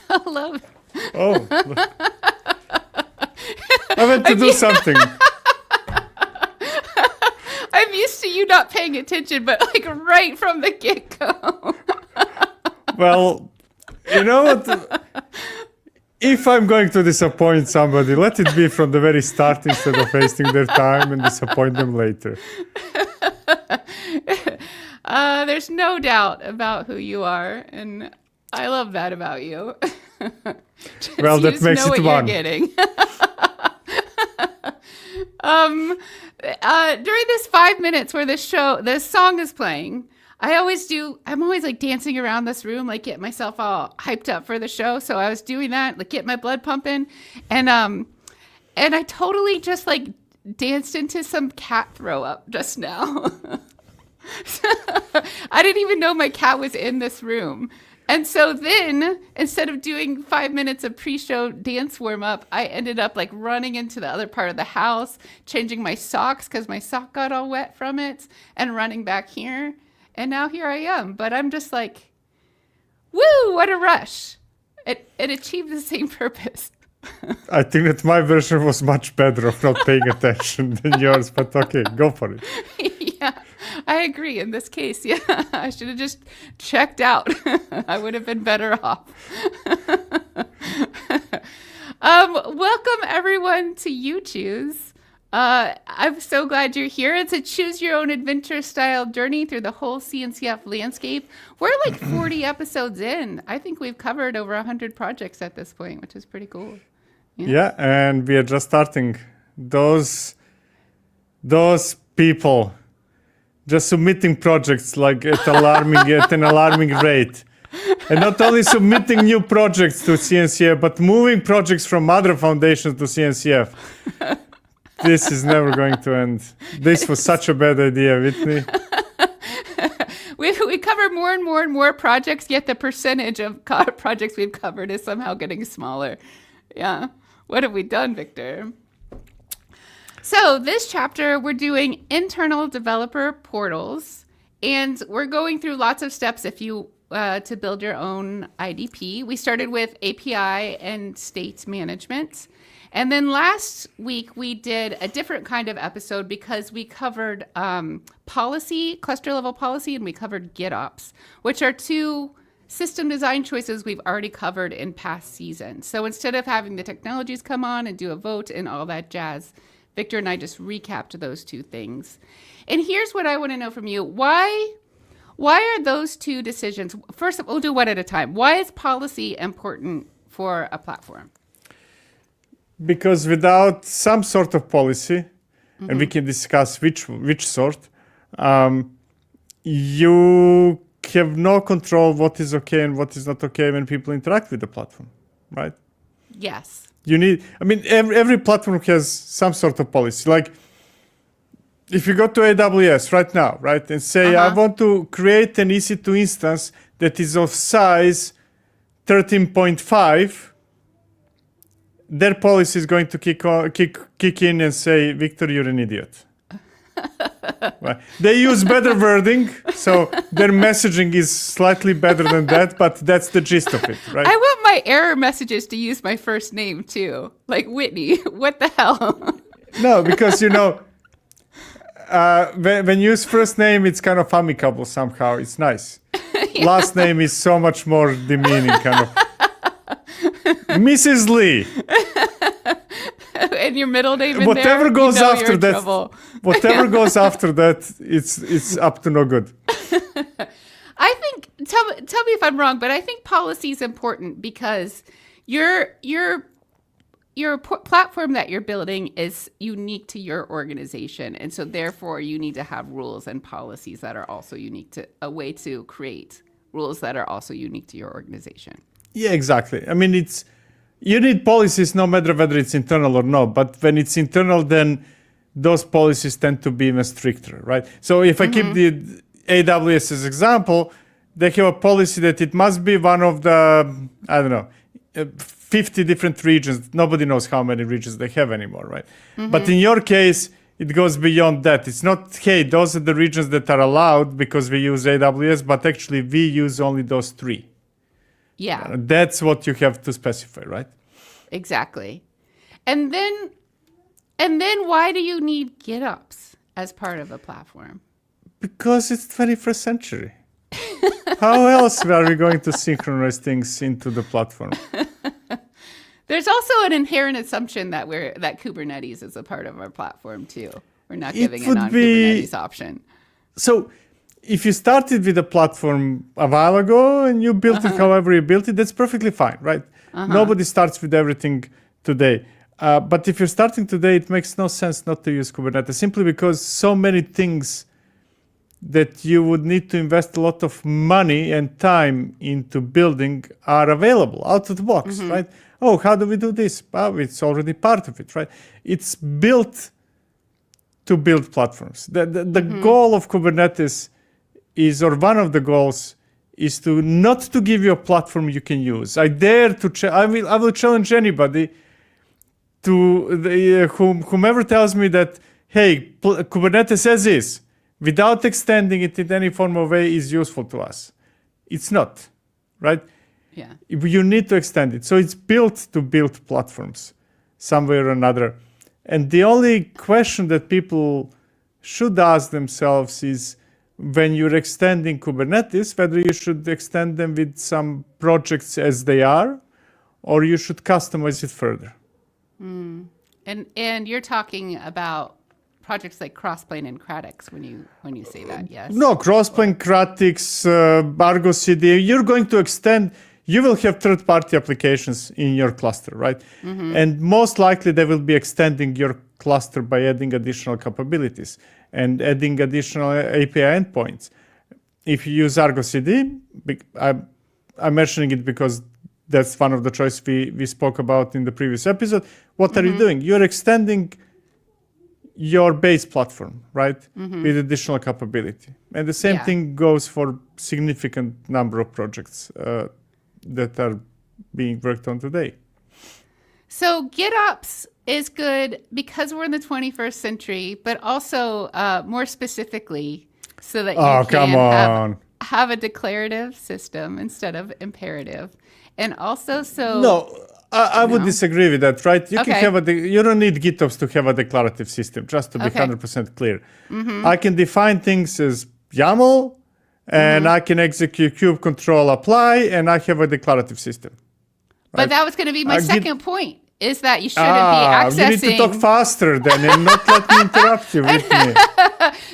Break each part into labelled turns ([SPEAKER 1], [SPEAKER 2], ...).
[SPEAKER 1] Hello.
[SPEAKER 2] Oh, look. I went to do something.
[SPEAKER 1] I'm used to you not paying attention, but like right from the get-go.
[SPEAKER 2] Well, you know what? If I'm going to disappoint somebody, let it be from the very start instead of wasting their time and disappoint them later.
[SPEAKER 1] There's no doubt about who you are, and I love that about you.
[SPEAKER 2] Well, that makes it one.
[SPEAKER 1] You're getting. During this 5 minutes where this song is playing, I'm always like dancing around this room, like get myself all hyped up for the show. So I was doing that, like get my blood pumping. And I totally just like danced into some cat throw up just now. I didn't even know my cat was in this room. And so then, instead of doing 5 minutes of pre-show dance warm-up, I ended up like running into the other part of the house, changing my socks because my sock got all wet from it, and running back here. And now here I am. But I'm just like, woo, what a rush. It achieved the same purpose.
[SPEAKER 2] I think that my version was much better of not paying attention than yours, but okay, go for it.
[SPEAKER 1] Yeah, I agree. In this case, yeah, I should have just checked out. I would have been better off. Welcome, everyone, to You Choose. I'm so glad you're here. It's a choose your own adventure style journey through the whole CNCF landscape. We're like 40 episodes in. I think we've covered over 100 projects at this point, which is pretty cool.
[SPEAKER 2] Yeah, and we are just starting. Those people just submitting projects like at an alarming rate. And not only submitting new projects to CNCF, but moving projects from other foundations to CNCF. This is never going to end. This was such a bad idea, Whitney.
[SPEAKER 1] We cover more and more and more projects, yet the percentage of projects we've covered is somehow getting smaller. Yeah. What have we done, Victor? So this chapter, we're doing internal developer portals, and we're going through lots of steps if you to build your own IDP. We started with API and state management. And then last week, we did a different kind of episode because we covered policy, cluster level policy, and we covered GitOps, which are two system design choices we've already covered in past seasons. So instead of having the technologies come on and do a vote and all that jazz, Victor and I just recapped those two things. And here's what I want to know from you. Why are those two decisions? First, we'll do one at a time. Why is policy important for a platform?
[SPEAKER 2] Because without some sort of policy, and we can discuss which sort, you have no control what is okay and what is not okay when people interact with the platform, right?
[SPEAKER 1] Yes.
[SPEAKER 2] Every platform has some sort of policy. Like if you go to AWS right now, right, and say, I want to create an EC2 instance that is of size 13.5, their policy is going to kick in and say, Victor, you're an idiot. Right. They use better wording, so their messaging is slightly better than that, but that's the gist of it, right?
[SPEAKER 1] I want my error messages to use my first name too, like Whitney. What the hell?
[SPEAKER 2] No, because when you use first name, it's kind of amicable somehow. It's nice. Yeah. Last name is so much more demeaning, kind of. Mrs. Lee.
[SPEAKER 1] And your middle name in
[SPEAKER 2] whatever
[SPEAKER 1] there,
[SPEAKER 2] goes after
[SPEAKER 1] that,
[SPEAKER 2] trouble. Whatever goes after that, it's up to no good.
[SPEAKER 1] I think, tell me if I'm wrong, but I think policy is important because your platform that you're building is unique to your organization. And so therefore you need to have rules and policies that are also unique to a way to create rules that are also unique to your organization.
[SPEAKER 2] Yeah, exactly. You need policies no matter whether it's internal or not. But when it's internal, then those policies tend to be even stricter, right? So if I keep the AWS as example, they have a policy that it must be one of the, 50 different regions. Nobody knows how many regions they have anymore, right? But in your case, it goes beyond that. It's not, hey, those are the regions that are allowed because we use AWS, but actually we use only those 3.
[SPEAKER 1] Yeah.
[SPEAKER 2] That's what you have to specify, right?
[SPEAKER 1] Exactly. And then why do you need GitOps as part of a platform?
[SPEAKER 2] Because it's 21st century. How else are we going to synchronize things into the platform?
[SPEAKER 1] There's also an inherent assumption that Kubernetes is a part of our platform too. We're not giving a non-Kubernetes option.
[SPEAKER 2] So if you started with a platform a while ago and you built it however you built it, that's perfectly fine, right? Nobody starts with everything today. But if you're starting today, it makes no sense not to use Kubernetes, simply because so many things that you would need to invest a lot of money and time into building are available out of the box, right? Oh, how do we do this? Oh, it's already part of it, right? It's built to build platforms. The goal of Kubernetes is, or one of the goals, is to not to give you a platform you can use. I will challenge anybody to whomever tells me that, hey, Kubernetes as is, without extending it in any form or way, is useful to us. It's not, right?
[SPEAKER 1] Yeah.
[SPEAKER 2] You need to extend it. So it's built to build platforms some way or another. And the only question that people should ask themselves is, when you're extending Kubernetes, whether you should extend them with some projects as they are, or you should customize it further.
[SPEAKER 1] And you're talking about projects like Crossplane and Cradix when you say that, yes?
[SPEAKER 2] No, Crossplane, Cradix, Argo CD. You're going to extend. You will have third-party applications in your cluster, right? And most likely they will be extending your cluster by adding additional capabilities and adding additional API endpoints. If you use Argo CD, I'm mentioning it because that's one of the choices we spoke about in the previous episode. What are you doing? You're extending your base platform, right? With additional capability. And the same thing goes for significant number of projects that are being worked on today.
[SPEAKER 1] So GitOps is good because we're in the 21st century, but also more specifically so that you can have a declarative system instead of imperative. And also
[SPEAKER 2] I would disagree with that, right? You can have you don't need GitOps to have a declarative system, just to be 100% clear. I can define things as YAML, and I can execute kube control apply, and I have a declarative system. Right?
[SPEAKER 1] But that was going to be my second point, is that you shouldn't be accessing...
[SPEAKER 2] You need to talk faster then and not let me interrupt you with me.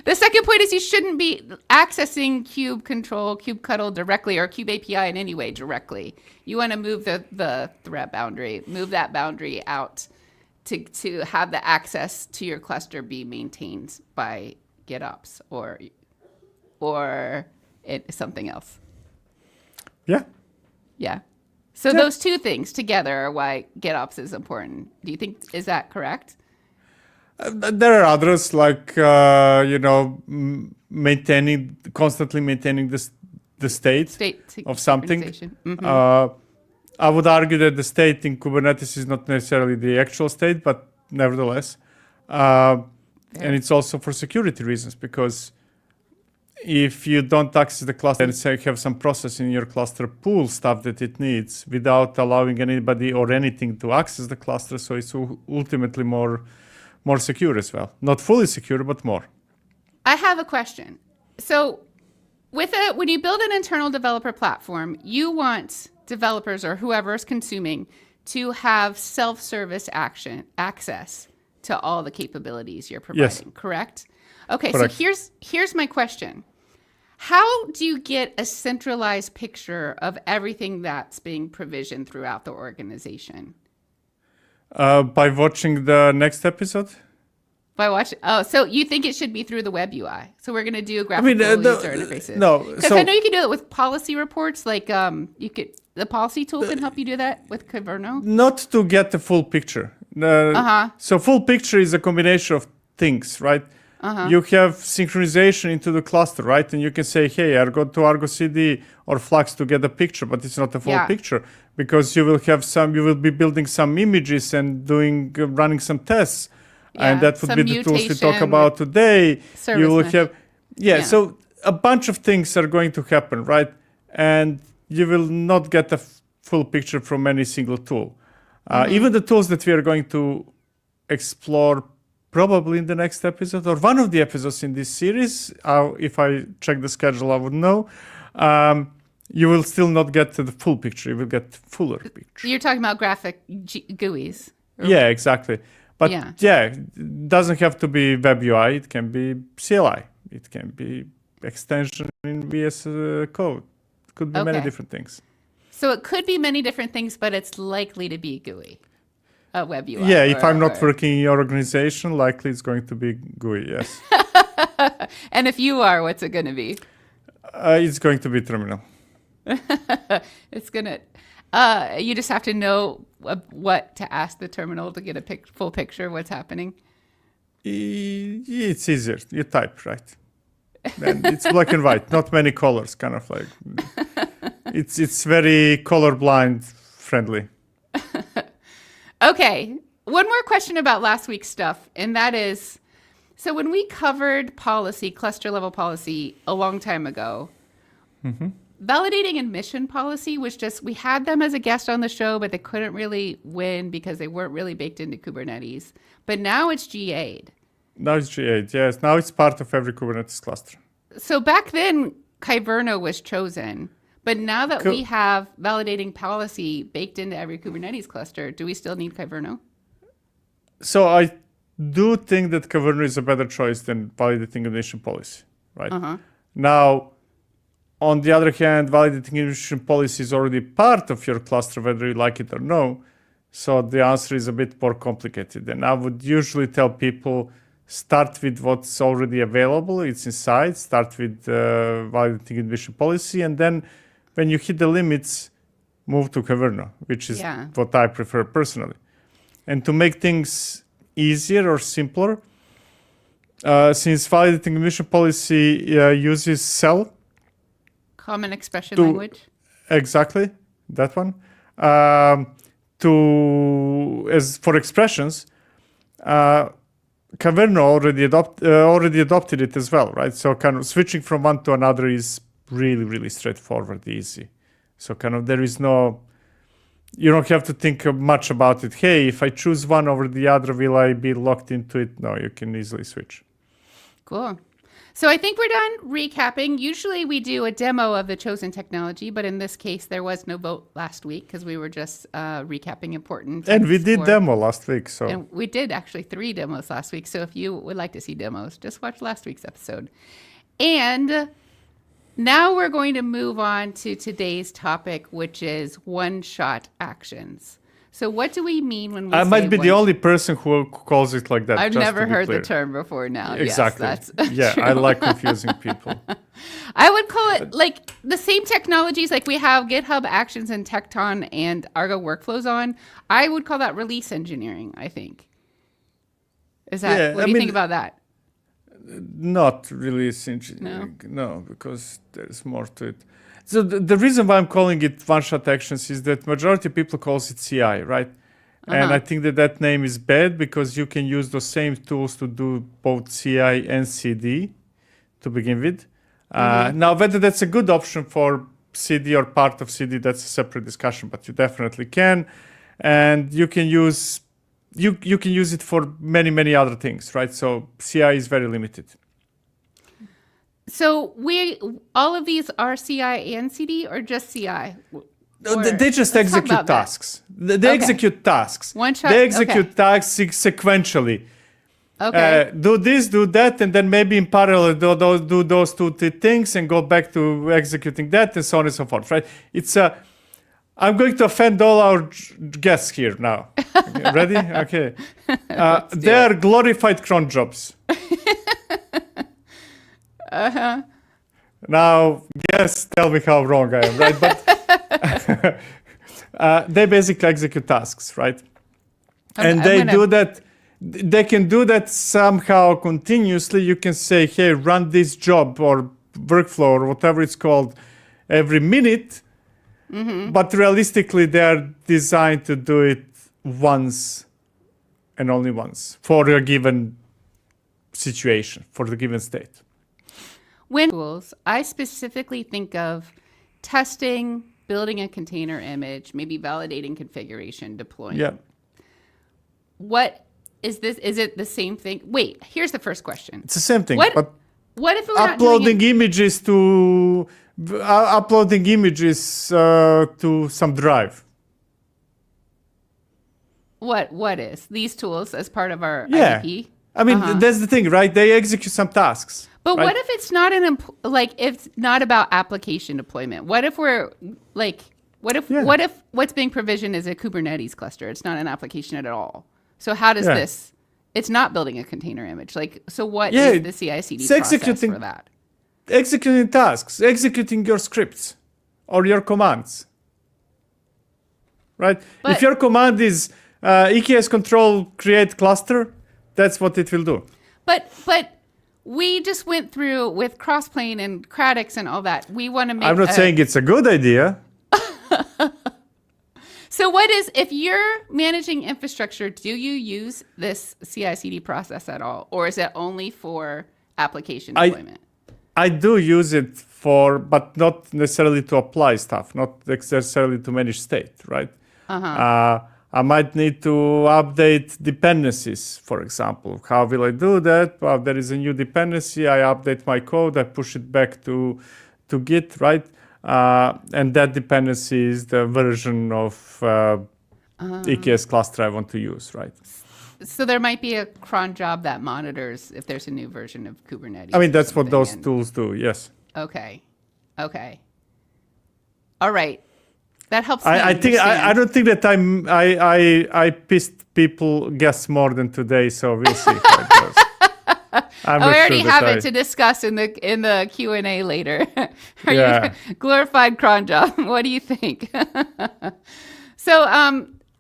[SPEAKER 1] The second point is you shouldn't be accessing kube control, kubectl directly, or kube API in any way directly. You want to move the threat boundary, move that boundary out to have the access to your cluster be maintained by GitOps or something else. Yeah. So those two things together are why GitOps is important. Do you think, is that correct?
[SPEAKER 2] There are others like, constantly maintaining the state of something. I would argue that the state in Kubernetes is not necessarily the actual state, but nevertheless. And it's also for security reasons, because if you don't access the cluster and say have some process in your cluster pull stuff that it needs without allowing anybody or anything to access the cluster, so it's ultimately more secure as well. Not fully secure, but more.
[SPEAKER 1] I have a question. So when you build an internal developer platform, you want developers or whoever is consuming to have self-service access to all the capabilities you're providing, correct? Okay, correct. So here's my question. How do you get a centralized picture of everything that's being provisioned throughout the organization?
[SPEAKER 2] By watching the next episode.
[SPEAKER 1] By watching. Oh, so you think it should be through the web UI? So we're going to do graphical user interfaces.
[SPEAKER 2] No,
[SPEAKER 1] because I know you can do it with policy reports. Like the policy tool can help you do that with Caverno.
[SPEAKER 2] Not to get the full picture. So full picture is a combination of things, right? You have synchronization into the cluster, right? And you can say, hey, I go to Argo CD or Flux to get a picture, but it's not a full picture, because you will be building some images and running some tests. And that would be the tools we talk about today. You will have, so a bunch of things are going to happen, right? And you will not get full picture from any single tool. Even the tools that we are going to explore probably in the next episode or one of the episodes in this series, if I check the schedule, I would know. You will still not get to the full picture. You will get fuller picture.
[SPEAKER 1] You're talking about graphic GUIs.
[SPEAKER 2] Yeah, exactly. But it doesn't have to be web UI. It can be CLI. It can be extension in VS Code. It could be many different things.
[SPEAKER 1] So it could be many different things, but it's likely to be GUI, a web UI.
[SPEAKER 2] Yeah, if I'm not working in your organization, likely it's going to be GUI, yes.
[SPEAKER 1] And if you are, what's it going to be?
[SPEAKER 2] It's going to be terminal.
[SPEAKER 1] It's going to... you just have to know what to ask the terminal to get a full picture of what's happening.
[SPEAKER 2] It's easier. You type, right? And it's black and white, not many colors, kind of like. It's very colorblind friendly.
[SPEAKER 1] Okay, one more question about last week's stuff, and that is, so when we covered policy, cluster level policy, a long time ago, validating admission policy was just, we had them as a guest on the show, but they couldn't really win because they weren't really baked into Kubernetes. But now it's GA'd.
[SPEAKER 2] Now it's GA'd, yes. Now it's part of every Kubernetes cluster.
[SPEAKER 1] So back then, Kyverno was chosen. But now that we have validating policy baked into every Kubernetes cluster, do we still need Kyverno?
[SPEAKER 2] So I do think that Kyverno is a better choice than validating admission policy, right? Now, on the other hand, validating admission policy is already part of your cluster, whether you like it or no. So the answer is a bit more complicated. And I would usually tell people, start with what's already available. It's inside. Start with validating admission policy. And then when you hit the limits, move to Kyverno, which is what I prefer personally. And to make things easier or simpler, since validating admission policy uses CEL.
[SPEAKER 1] Common expression language.
[SPEAKER 2] Exactly, that one. As for expressions, Kyverno already adopted it as well, right? So kind of switching from one to another is really, really straightforward, easy. So kind of there is no, you don't have to think much about it. Hey, if I choose one over the other, will I be locked into it? No, you can easily switch.
[SPEAKER 1] Cool. So I think we're done recapping. Usually we do a demo of the chosen technology, but in this case, there was no vote last week because we were just recapping important.
[SPEAKER 2] And we did demo last week. So.
[SPEAKER 1] And we did actually 3 demos last week. So if you would like to see demos, just watch last week's episode. And now we're going to move on to today's topic, which is one-shot actions. So what do we mean when we say
[SPEAKER 2] I might be the only person who calls it like that.
[SPEAKER 1] I've never heard the term before now.
[SPEAKER 2] Exactly.
[SPEAKER 1] Yes, that's true.
[SPEAKER 2] I like confusing people.
[SPEAKER 1] I would call it like the same technologies, like we have GitHub Actions and Tekton and Argo Workflows on. I would call that release engineering, I think. Is that, what do you think about that?
[SPEAKER 2] Not release engineering, no, because there's more to it. So the reason why I'm calling it one-shot actions is that majority of people calls it CI, right? And I think that name is bad because you can use those same tools to do both CI and CD to begin with. Now, whether that's a good option for CD or part of CD, that's a separate discussion, but you definitely can. And you can use you can use it for many, many other things, right? So CI is very limited.
[SPEAKER 1] So all of these are CI and CD or just CI?
[SPEAKER 2] They just execute tasks. They execute tasks.
[SPEAKER 1] One shot.
[SPEAKER 2] They execute tasks sequentially.
[SPEAKER 1] Okay.
[SPEAKER 2] Do this, do that, and then maybe in parallel do those 2 things and go back to executing that, and so on and so forth. Right? It's I'm going to offend all our guests here now. Okay, ready? Okay. They are glorified cron jobs. Now, yes, tell me how wrong I am, right? But they basically execute tasks, right? And do that. They can do that somehow continuously. You can say, hey, run this job or workflow or whatever it's called every minute. But realistically, they are designed to do it once and only once for a given situation, for the given state.
[SPEAKER 1] When tools, I specifically think of testing, building a container image, maybe validating configuration, deploying.
[SPEAKER 2] Yeah.
[SPEAKER 1] What is this? Is it the same thing? Wait, here's the first question.
[SPEAKER 2] It's the same thing.
[SPEAKER 1] What
[SPEAKER 2] But
[SPEAKER 1] if we're not doing
[SPEAKER 2] uploading
[SPEAKER 1] it?
[SPEAKER 2] images to to some drive.
[SPEAKER 1] What is these tools as part of our
[SPEAKER 2] Yeah.
[SPEAKER 1] IDP?
[SPEAKER 2] I mean, that's the thing, right? They execute some tasks.
[SPEAKER 1] But
[SPEAKER 2] right?
[SPEAKER 1] what if it's not it's not about application deployment? What if we're like, what if what's being provisioned is a Kubernetes cluster? It's not an application at all. So how does this? It's not building a container image. Like, so what is the CI/CD process for that?
[SPEAKER 2] Executing tasks, executing your scripts or your commands. Right? If your command is EKS control create cluster, that's what it will do.
[SPEAKER 1] But we just went through with Crossplane and Cradix and all that. We want to make.
[SPEAKER 2] I'm not saying it's a good idea.
[SPEAKER 1] So what is, if you're managing infrastructure, do you use this CI/CD process at all? Or is it only for application deployment?
[SPEAKER 2] I do use it but not necessarily to apply stuff, not necessarily to manage state, right? I might need to update dependencies, for example. How will I do that? Well, there is a new dependency. I update my code. I push it back to Git, right? And that dependency is the version of EKS cluster I want to use, right?
[SPEAKER 1] So there might be a cron job that monitors if there's a new version of Kubernetes.
[SPEAKER 2] I mean, that's what those tools do, yes.
[SPEAKER 1] Okay. All right. That helps me
[SPEAKER 2] I think
[SPEAKER 1] understand.
[SPEAKER 2] I don't think that I pissed people guess more than today, so we'll see how it goes.
[SPEAKER 1] I already have it to discuss in the Q&A later. Are you glorified cron job? What do you think? So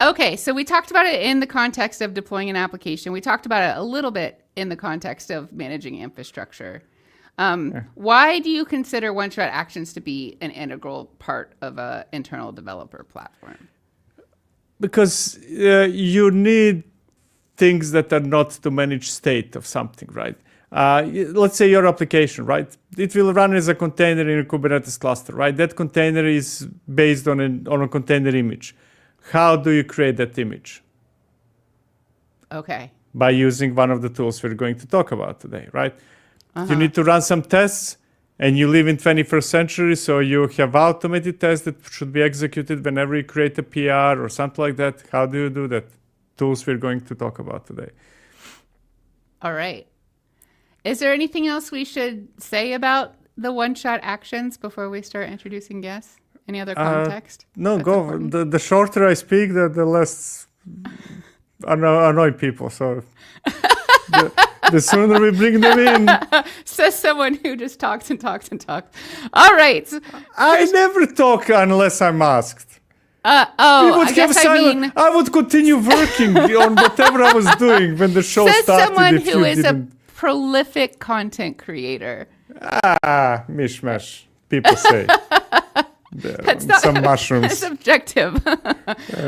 [SPEAKER 1] okay, so we talked about it in the context of deploying an application. We talked about it a little bit in the context of managing infrastructure. Why do you consider one-shot actions to be an integral part of an internal developer platform?
[SPEAKER 2] Because you need things that are not to manage state of something, right? Let's say your application, right? It will run as a container in a Kubernetes cluster, right? That container is based on a container image. How do you create that image?
[SPEAKER 1] Okay.
[SPEAKER 2] By using one of the tools we're going to talk about today, right? You need to run some tests, and you live in 21st century, so you have automated tests that should be executed whenever you create a PR or something like that. How do you do that? Tools we're going to talk about today.
[SPEAKER 1] All right. Is there anything else we should say about the one-shot actions before we start introducing guests? Any other context?
[SPEAKER 2] No, go. The shorter I speak, the less annoy people. So the sooner we bring them in.
[SPEAKER 1] Says someone who just talks and talks and talks. All right.
[SPEAKER 2] I never talk unless I'm asked. I would continue working on whatever I was doing when the show
[SPEAKER 1] says
[SPEAKER 2] started.
[SPEAKER 1] Someone who is a prolific content creator.
[SPEAKER 2] Mishmash. People say.
[SPEAKER 1] That's not
[SPEAKER 2] some mushrooms.
[SPEAKER 1] That's subjective.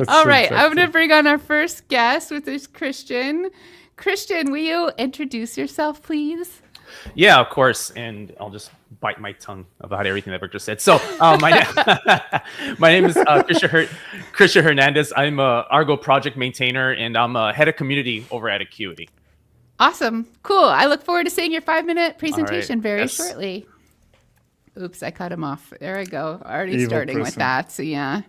[SPEAKER 1] All right. I'm going to bring on our first guest, which is Christian. Christian, will you introduce yourself, please?
[SPEAKER 3] Yeah, of course. And I'll just bite my tongue about everything that Victor said. So my name is Christian Hernandez. I'm a Argo project maintainer, and I'm a head of community over at Acuity.
[SPEAKER 1] Awesome. Cool. I look forward to seeing your 5-minute presentation very
[SPEAKER 3] Yes.
[SPEAKER 1] shortly. Oops, I cut him off. There I go. Already
[SPEAKER 2] Evil
[SPEAKER 1] starting with
[SPEAKER 2] person.
[SPEAKER 1] that. So yeah.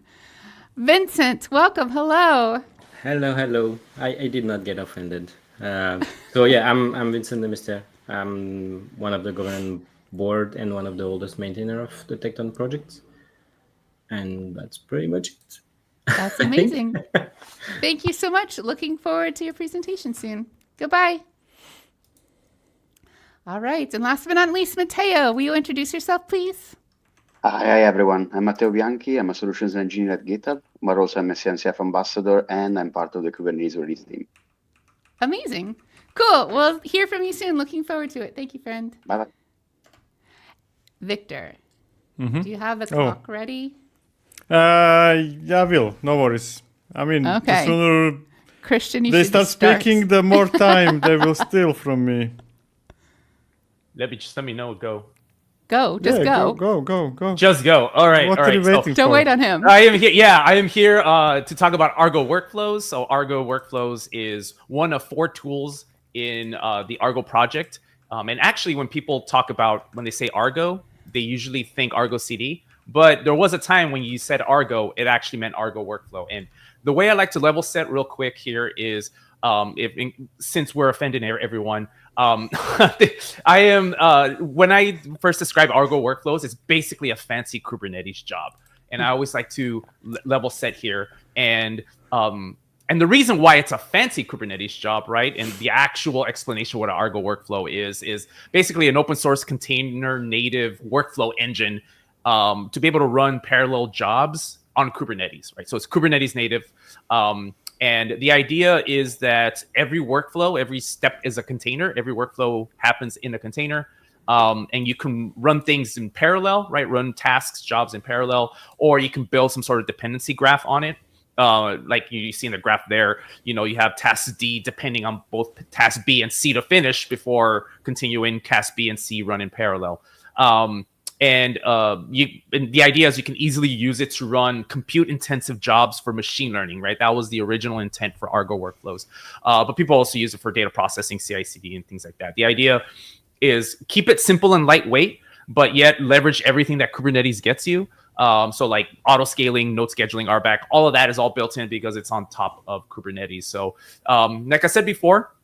[SPEAKER 1] Vincent, welcome. Hello.
[SPEAKER 4] Hello. I did not get offended. So yeah, I'm Vincent de Mister. I'm one of the governance board and one of the oldest maintainer of the Tekton projects. And that's pretty much it.
[SPEAKER 1] That's amazing. Thank you so much. Looking forward to your presentation soon. Goodbye. All right. And last but not least, Matteo, will you introduce yourself, please?
[SPEAKER 5] Hi, everyone. I'm Matteo Bianchi. I'm a solutions engineer at GitHub, but also I'm a CNCF ambassador, and I'm part of the Kubernetes release team.
[SPEAKER 1] Amazing. Cool. We'll hear from you soon. Looking forward to it. Thank you, friend.
[SPEAKER 5] Bye-bye.
[SPEAKER 1] Victor, do you have the clock ready?
[SPEAKER 2] Yeah, I will. No worries. I mean, the
[SPEAKER 1] Okay.
[SPEAKER 2] sooner
[SPEAKER 1] Christian, you
[SPEAKER 2] they
[SPEAKER 1] should
[SPEAKER 2] start
[SPEAKER 1] just start.
[SPEAKER 2] speaking, the more time they will steal from me.
[SPEAKER 3] Just let me know. Go.
[SPEAKER 1] Go. Just
[SPEAKER 2] Yeah,
[SPEAKER 1] go.
[SPEAKER 2] go.
[SPEAKER 3] Just go. All right.
[SPEAKER 2] What
[SPEAKER 3] all
[SPEAKER 2] are
[SPEAKER 3] right.
[SPEAKER 2] you waiting
[SPEAKER 1] Don't
[SPEAKER 2] for?
[SPEAKER 1] wait on him.
[SPEAKER 3] I am here. Yeah, I am here to talk about Argo Workflows. So Argo Workflows is one of 4 tools in the Argo project. And actually, when people talk about when they say Argo, they usually think Argo CD. But there was a time when you said Argo, it actually meant Argo Workflow. And the way I like to level set real quick here is, since we're offending everyone, I am when I first describe Argo Workflows, it's basically a fancy Kubernetes job, and I always like to level set here. And the reason why it's a fancy Kubernetes job, right? And the actual explanation of what an Argo Workflow is basically an open source container native workflow engine to be able to run parallel jobs on Kubernetes, right? So it's Kubernetes native. And the idea is that every workflow, every step is a container. Every workflow happens in a container. And you can run things in parallel, right? Run tasks, jobs in parallel, or you can build some sort of dependency graph on it. Like you see in the graph there, you have task D depending on both task B and C to finish before continuing task B and C run in parallel. And the idea is you can easily use it to run compute-intensive jobs for machine learning, right? That was the original intent for Argo Workflows. But people also use it for data processing, CI/CD, and things like that. The idea is keep it simple and lightweight, but yet leverage everything that Kubernetes gets you. So like auto-scaling, node scheduling, RBAC, all of that is all built in because it's on top of Kubernetes. So like I said before,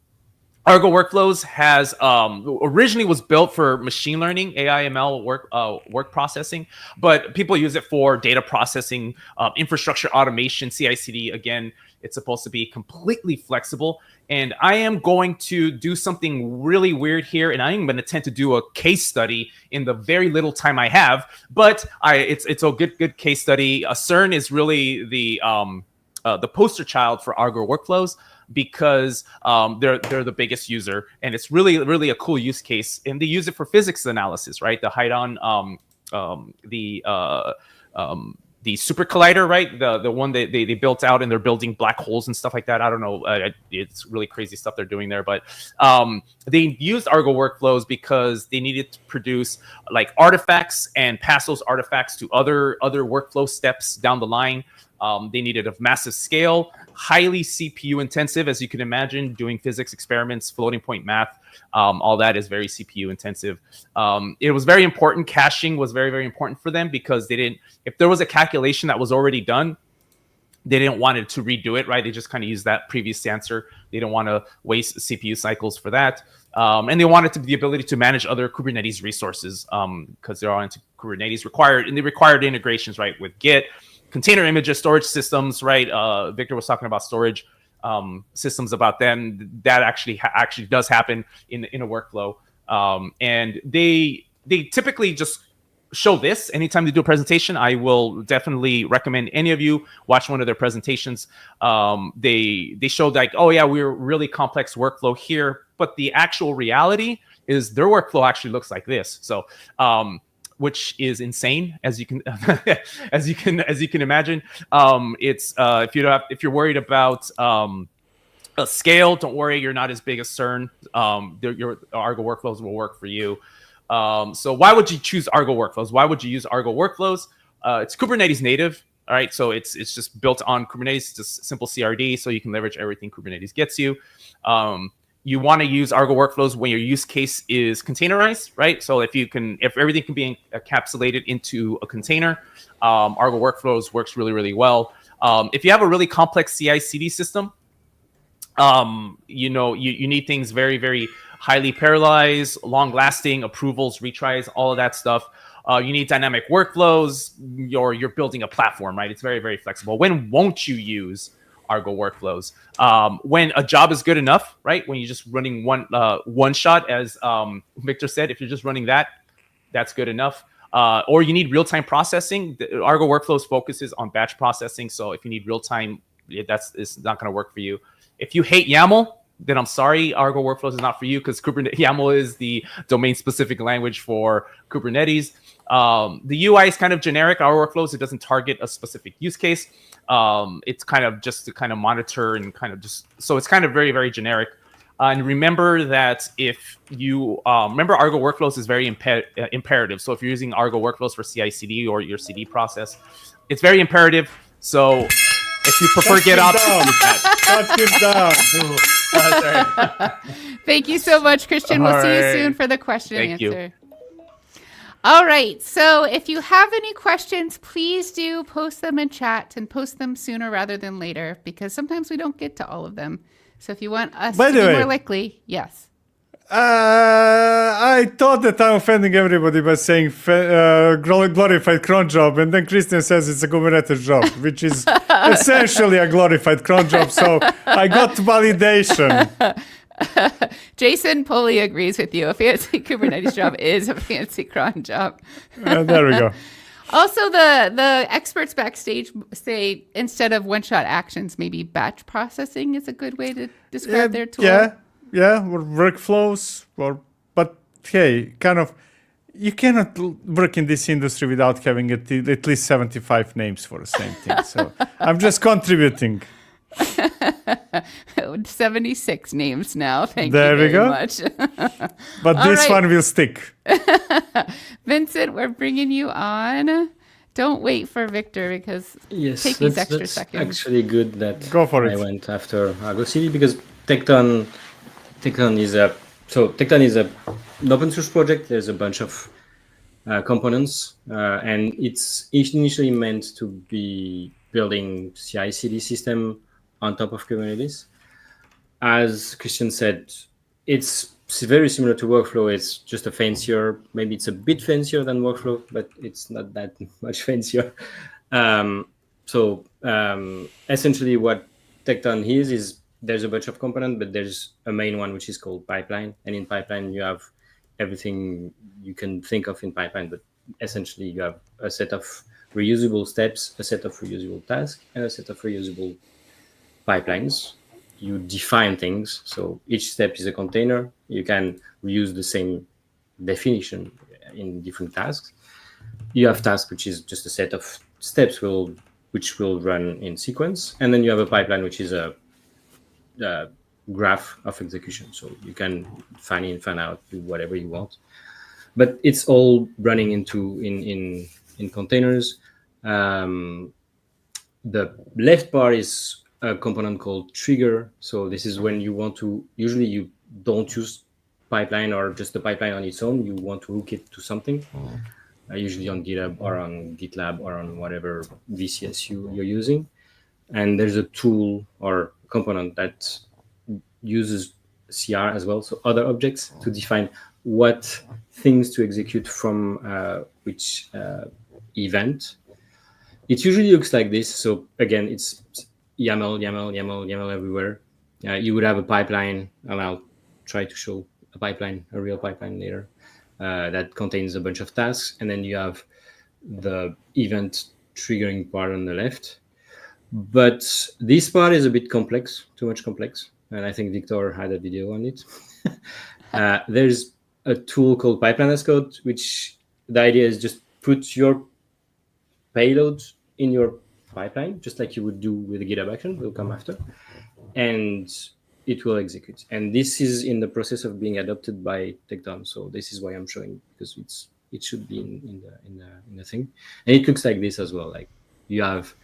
[SPEAKER 3] Argo Workflows has originally was built for machine learning, AI, ML work processing, but people use it for data processing, infrastructure automation, CI/CD. Again, it's supposed to be completely flexible. And I am going to do something really weird here, and I'm going to attempt to do a case study in the very little time I have. But it's a good case study. CERN is really the poster child for Argo Workflows, because they're the biggest user, and it's really a cool use case. And they use it for physics analysis, right? The Hydon, the super collider, right? The one that they built out, and they're building black holes and stuff like that. I don't know. It's really crazy stuff they're doing there, but they used Argo Workflows because they needed to produce like artifacts and pass those artifacts to other workflow steps down the line. They needed a massive scale, highly CPU intensive, as you can imagine, doing physics experiments, floating point math. All that is very CPU intensive. It was very important. Caching was very, very important for them, because if there was a calculation that was already done, they didn't want it to redo it, right? They just kind of used that previous answer. They don't want to waste CPU cycles for that. And they wanted the ability to manage other Kubernetes resources, because they're all into Kubernetes required, and they required integrations, right, with Git, container images, storage systems, right? Victor was talking about storage systems about them. That actually does happen in a workflow. And they typically just show this anytime they do a presentation. I will definitely recommend any of you watch one of their presentations. They showed like, oh yeah, we're really complex workflow here, but the actual reality is their workflow actually looks like this. So which is insane, as you can as you can imagine. It's if you're worried about a scale, don't worry, you're not as big as CERN. Your Argo Workflows will work for you. So why would you choose Argo Workflows? Why would you use Argo Workflows? It's Kubernetes native. All right, so it's just built on Kubernetes. It's just simple CRD, so you can leverage everything Kubernetes gets you. You want to use Argo Workflows when your use case is containerized, right? So if everything can be encapsulated into a container, Argo Workflows works really, really well. If you have a really complex CI/CD system, you need things very, very highly parallelized, long-lasting approvals, retries, all of that stuff. You need dynamic workflows. You're building a platform, right? It's very, very flexible. When won't you use Argo Workflows? When a job is good enough, right? When you're just running one shot, as Victor said, if you're just running that's good enough. Or you need real-time processing. The Argo Workflows focuses on batch processing. So if you need real-time, it's not going to work for you. If you hate YAML, then I'm sorry, Argo Workflows is not for you, because YAML is the domain-specific language for Kubernetes. The UI is kind of generic. Argo Workflows, it doesn't target a specific use case. It's kind of just to kind of monitor and kind of just, so it's kind of very, very generic. And remember that if you remember, Argo Workflows is very imperative. So if you're using Argo Workflows for CI/CD or your CD process, it's very imperative. So if you prefer GitOps,
[SPEAKER 2] Shut him down.
[SPEAKER 3] sorry.
[SPEAKER 1] Thank you so much, Christian. We'll see you
[SPEAKER 3] All
[SPEAKER 1] soon
[SPEAKER 3] right.
[SPEAKER 1] for the question and
[SPEAKER 3] Thank you.
[SPEAKER 1] answer. All right. So if you have any questions, please do post them in chat and post them sooner rather than later, because sometimes we don't get to all of them. So if you want us
[SPEAKER 2] By
[SPEAKER 1] to
[SPEAKER 2] the
[SPEAKER 1] be
[SPEAKER 2] way-
[SPEAKER 1] more likely, yes.
[SPEAKER 2] I thought that I'm offending everybody by saying glorified cron job, and then Christian says it's a Kubernetes job, which is essentially a glorified cron job. So I got validation.
[SPEAKER 1] Jason Pulley agrees with you. A fancy Kubernetes job is a fancy cron job.
[SPEAKER 2] There we go.
[SPEAKER 1] Also, the experts backstage say instead of one-shot actions, maybe batch processing is a good way to describe their tool.
[SPEAKER 2] Yeah, or workflows, but hey, kind of, you cannot work in this industry without having at least 75 names for the same thing. So I'm just contributing.
[SPEAKER 1] 76 names now. Thank
[SPEAKER 2] There
[SPEAKER 1] you
[SPEAKER 2] we
[SPEAKER 1] very
[SPEAKER 2] go.
[SPEAKER 1] much.
[SPEAKER 2] But
[SPEAKER 1] All
[SPEAKER 2] this
[SPEAKER 1] right.
[SPEAKER 2] one will stick.
[SPEAKER 1] Vincent, we're bringing you on. Don't wait for Victor because
[SPEAKER 4] Yes,
[SPEAKER 1] take these extra
[SPEAKER 4] that's
[SPEAKER 1] seconds.
[SPEAKER 4] actually good that
[SPEAKER 2] Go for
[SPEAKER 4] I
[SPEAKER 2] it.
[SPEAKER 4] went after Argo CD, because Tekton is an open source project. There's a bunch of components, and it's initially meant to be building CI/CD system on top of Kubernetes. As Christian said, it's very similar to Workflow. It's just maybe it's a bit fancier than Workflow, but it's not that much fancier. Essentially what Tekton is there's a bunch of components, but there's a main one which is called pipeline. And in pipeline, you have everything you can think of in pipeline, but essentially you have a set of reusable steps, a set of reusable tasks, and a set of reusable pipelines. You define things. So each step is a container. You can reuse the same definition in different tasks. You have tasks, which is just a set of steps which will run in sequence. And then you have a pipeline, which is a graph of execution. So you can fan in, fan out, do whatever you want. But it's all running in containers. The left part is a component called trigger. So this is when you want to, usually you don't use pipeline or just the pipeline on its own. You want to hook it to something, usually on GitHub or on GitLab or on whatever VCS you're using. And there's a tool or component that uses CR as well, so other objects, to define what things to execute from which event. It usually looks like this. So again, it's YAML everywhere. You would have a pipeline, and I'll try to show a real pipeline later, that contains a bunch of tasks. And then you have the event triggering part on the left. But this part is a bit complex, too much complex. And I think Victor had a video on it. There's a tool called Pipeline as Code, which the idea is just put your payload in your pipeline, just like you would do with a GitHub action, will come after, and it will execute. And this is in the process of being adopted by Tekton. So this is why I'm showing, because it should be in the thing. And it looks like this as well. Like you have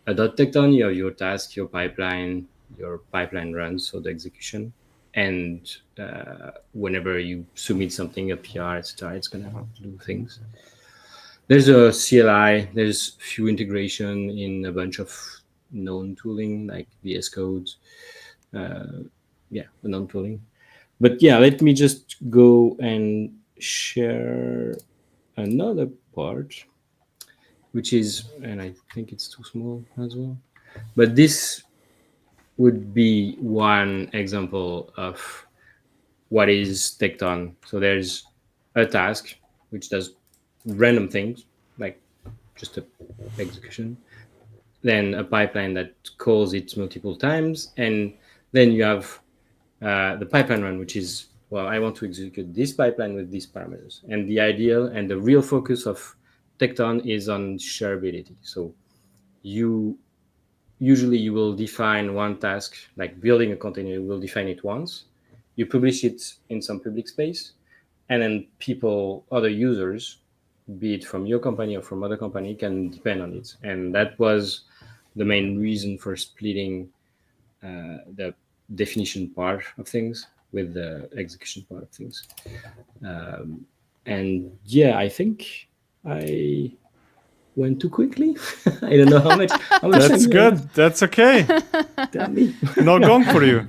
[SPEAKER 4] a .tekton, you have your task, your pipeline runs, so the execution. And whenever you submit something, a PR, etc., it's going to do things. There's a CLI, there's few integration in a bunch of known tooling like VS Code, the known tooling. But yeah, let me just go and share another part, which is, and I think it's too small as well, but this would be one example of what is Tekton. So there's a task which does random things, like just a execution, then a pipeline that calls it multiple times, and then you have the pipeline run, which is, well, I want to execute this pipeline with these parameters. And the ideal and the real focus of Tekton is on shareability. So you will define one task, like building a container, you will define it once, you publish it in some public space, and then people, other users, be it from your company or from other company, can depend on it. And that was the main reason for splitting the definition part of things with the execution part of things. And yeah, I think I went too quickly. I don't know how much.
[SPEAKER 2] That's good. That's okay.
[SPEAKER 4] Tell me.
[SPEAKER 2] No gong for you.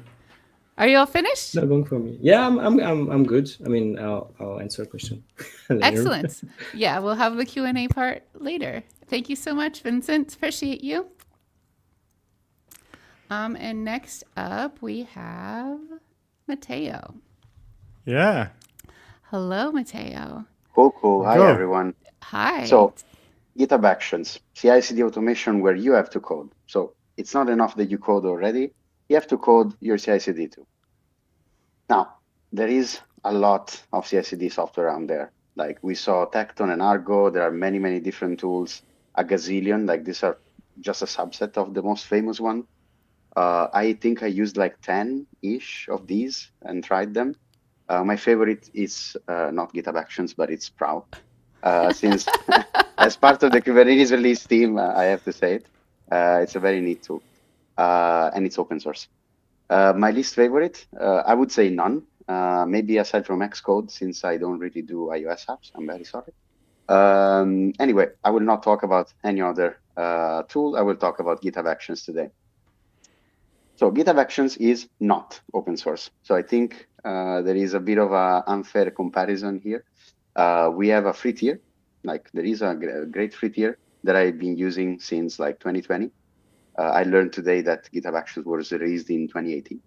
[SPEAKER 1] Are you all finished?
[SPEAKER 4] No going for me. Yeah, I'm good. I mean, I'll answer a question later.
[SPEAKER 1] Excellent. Yeah, we'll have the Q&A part later. Thank you so much, Vincent. Appreciate you. And next up, we have Matteo.
[SPEAKER 2] Yeah.
[SPEAKER 1] Hello, Matteo.
[SPEAKER 5] Cool. Hi,
[SPEAKER 2] Go.
[SPEAKER 5] everyone.
[SPEAKER 1] Hi.
[SPEAKER 5] So, GitHub Actions, CI/CD automation where you have to code. So it's not enough that you code already. You have to code your CI/CD too. Now, there is a lot of CI/CD software around there. Like we saw Tekton and Argo. There are many, many different tools, a gazillion. Like these are just a subset of the most famous one. I think I used like 10-ish of these and tried them. My favorite is not GitHub Actions, but it's Sprout. Since as part of the Kubernetes release team, I have to say it. It's a very neat tool, and it's open source. My least favorite, I would say none. Maybe aside from Xcode, since I don't really do iOS apps. I'm very sorry. Anyway, I will not talk about any other tool. I will talk about GitHub Actions today. So GitHub Actions is not open source. So I think there is a bit of an unfair comparison here. We have a free tier. Like there is a great free tier that I've been using since like 2020. I learned today that GitHub Actions was released in 2018.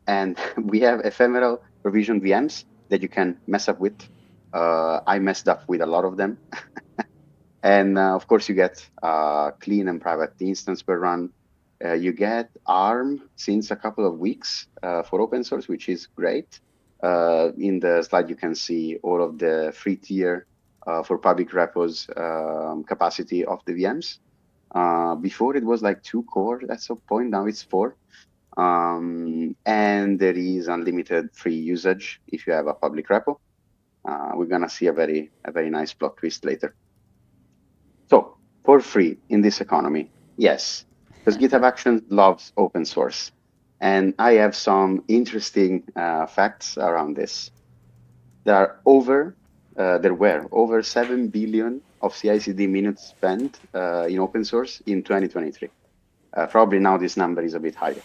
[SPEAKER 5] And we have ephemeral provisioned VMs that you can mess up with. I messed up with a lot of them. And of course, you get clean and private instance per run. You get ARM since a couple of weeks for open source, which is great. In the slide, you can see all of the free tier for public repos capacity of the VMs. Before it was like 2 core at some point, now it's 4. And there is unlimited free usage if you have a public repo. We're gonna see a very nice plot twist later. So for free in this economy, yes, because GitHub Actions loves open source. And I have some interesting facts around this. There were over 7 billion of CI/CD minutes spent in open source in 2023. Probably now this number is a bit higher.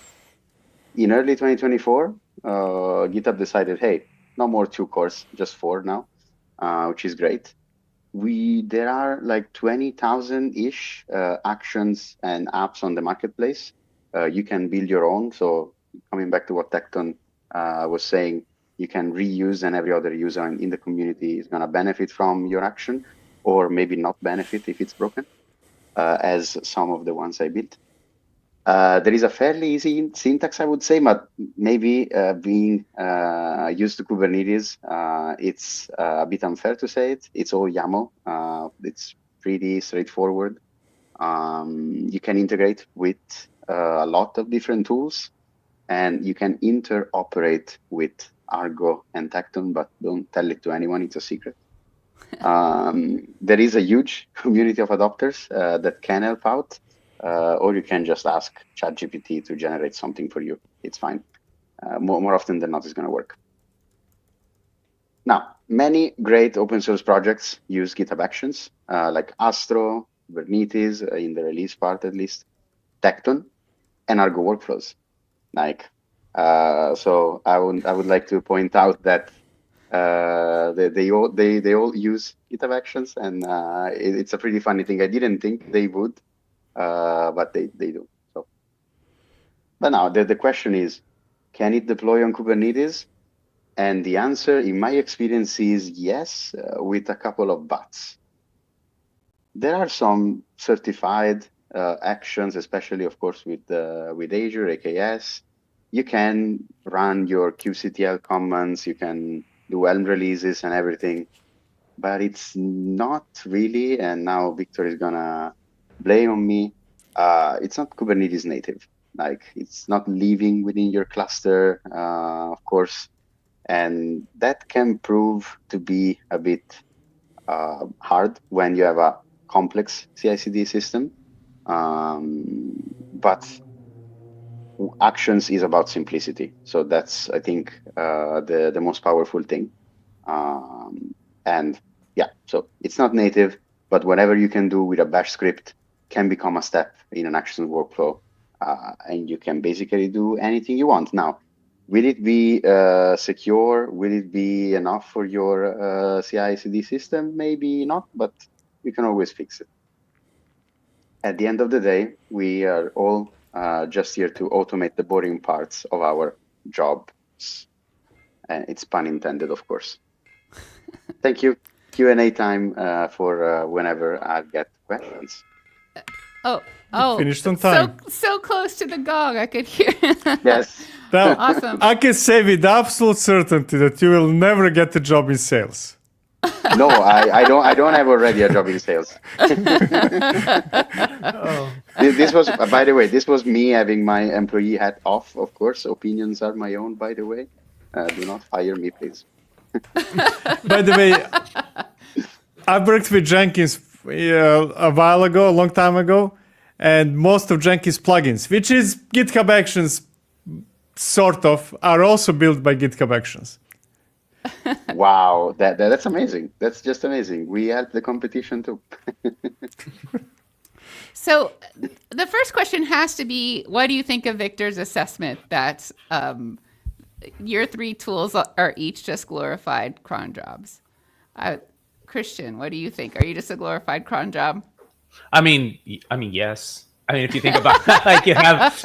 [SPEAKER 5] In early 2024, GitHub decided, hey, no more 2 cores, just 4 now, which is great. There are like 20,000-ish actions and apps on the marketplace. You can build your own. So coming back to what Tekton was saying, you can reuse, and every other user in the community is going to benefit from your action, or maybe not benefit if it's broken, as some of the ones I built. There is a fairly easy syntax, I would say, but maybe being used to Kubernetes, it's a bit unfair to say it. It's all YAML. It's pretty straightforward. You can integrate with a lot of different tools, and you can interoperate with Argo and Tekton, but don't tell it to anyone. It's a secret. There is a huge community of adopters that can help out. Or you can just ask ChatGPT to generate something for you. It's fine. More often than not, it's going to work. Now, many great open source projects use GitHub Actions, like Astro, Kubernetes, in the release part at least, Tekton, and Argo Workflows. So I would like to point out that they all use GitHub Actions, and it's a pretty funny thing. I didn't think they would. But they do. So, but now the question is, can it deploy on Kubernetes? And the answer, in my experience, is yes, with a couple of buts. There are some certified actions, especially, of course, with Azure, AKS. You can run your kubectl commands. You can do Helm releases and everything. But it's not really, and now Victor is gonna blame on me. It's not Kubernetes native. Like it's not living within your cluster, of course, and that can prove to be a bit hard when you have a complex CI/CD system. But Actions is about simplicity, so that's, I think, the most powerful thing. And yeah, so it's not native, but whatever you can do with a bash script can become a step in an Actions workflow, and you can basically do anything you want. Now, will it be secure? Will it be enough for your CI/CD system? Maybe not, but you can always fix it. At the end of the day, we are all just here to automate the boring parts of our jobs. And it's pun intended, of course. Thank you. Q&A time for whenever I get questions.
[SPEAKER 1] Oh,
[SPEAKER 2] Finished on time.
[SPEAKER 1] So close to the gong, I could hear.
[SPEAKER 5] Yes.
[SPEAKER 2] Now,
[SPEAKER 1] Awesome.
[SPEAKER 2] I can say with absolute certainty that you will never get a job in sales.
[SPEAKER 5] No, I don't have already a job in sales. This was, by the way, this was me having my employee hat off. Of course, opinions are my own. By the way, do not fire me, please.
[SPEAKER 2] By the way, I worked with Jenkins a while ago, a long time ago, and most of Jenkins plugins, which is GitHub Actions, sort of, are also built by GitHub Actions.
[SPEAKER 5] Wow, that's amazing. That's just amazing. We help the competition too.
[SPEAKER 1] So the first question has to be, what do you think of Victor's assessment that your three tools are each just glorified cron jobs? Christian, what do you think? Are you just a glorified cron job?
[SPEAKER 3] I mean, yes. I mean, if you think about like you have,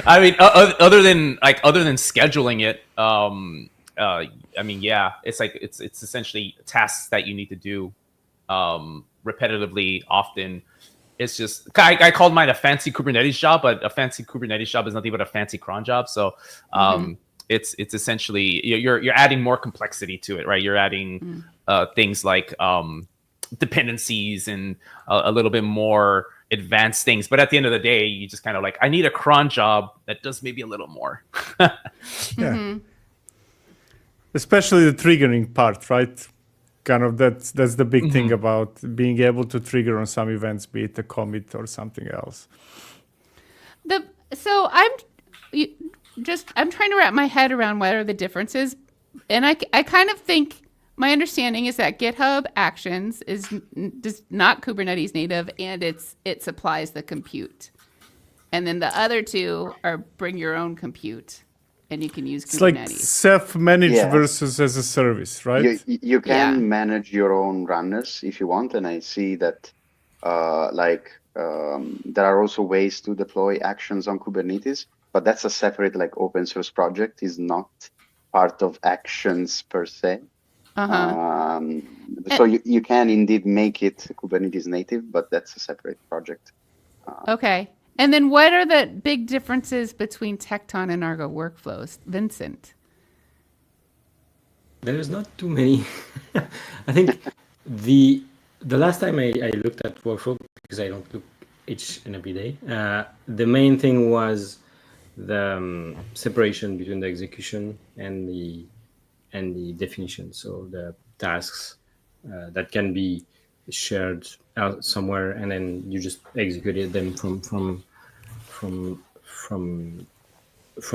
[SPEAKER 3] I mean, other than scheduling it, I mean, yeah, it's like it's essentially tasks that you need to do repetitively often. It's just I called mine a fancy Kubernetes job, but a fancy Kubernetes job is nothing but a fancy cron job. So it's essentially you're adding more complexity to it, right? You're adding things like dependencies and a little bit more advanced things. But at the end of the day, you just kind of like, I need a cron job that does maybe a little more.
[SPEAKER 2] Yeah. Especially the triggering part, right? Kind of that's the big thing about being able to trigger on some events, be it a commit or something else.
[SPEAKER 1] So I'm trying to wrap my head around what are the differences, and I kind of think my understanding is that GitHub Actions is not Kubernetes native, and it supplies the compute, and then the other two are bring your own compute. And you can use Kubernetes.
[SPEAKER 2] It's like self-managed versus as a service, right?
[SPEAKER 5] You can manage your own runners if you want, and I see that there are also ways to deploy actions on Kubernetes, but that's a separate like open source project. Is not part of Actions per se. So you can indeed make it Kubernetes native, but that's a separate project.
[SPEAKER 1] Okay. And then what are the big differences between Tekton and Argo Workflows? Vincent?
[SPEAKER 4] There's not too many. I think the last time I looked at Workflow, because I don't look each and every day, the main thing was the separation between the execution and the definition. So the tasks that can be shared out somewhere, and then you just executed them from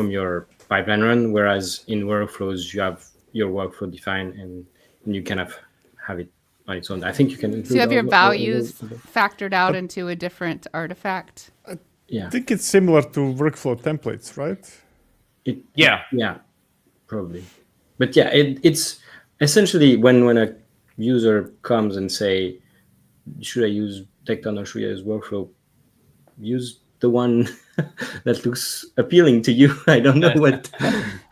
[SPEAKER 4] your pipeline run. Whereas in workflows, you have your workflow defined, and you kind of have it on its own. I think you can.
[SPEAKER 1] So you have your values factored out into a different artifact.
[SPEAKER 4] Yeah,
[SPEAKER 2] I think it's similar to workflow templates, right?
[SPEAKER 3] Yeah,
[SPEAKER 4] probably. But yeah, it's essentially when a user comes and say, should I use Tekton or should I use Workflow? Use the one that looks appealing to you. I don't know what.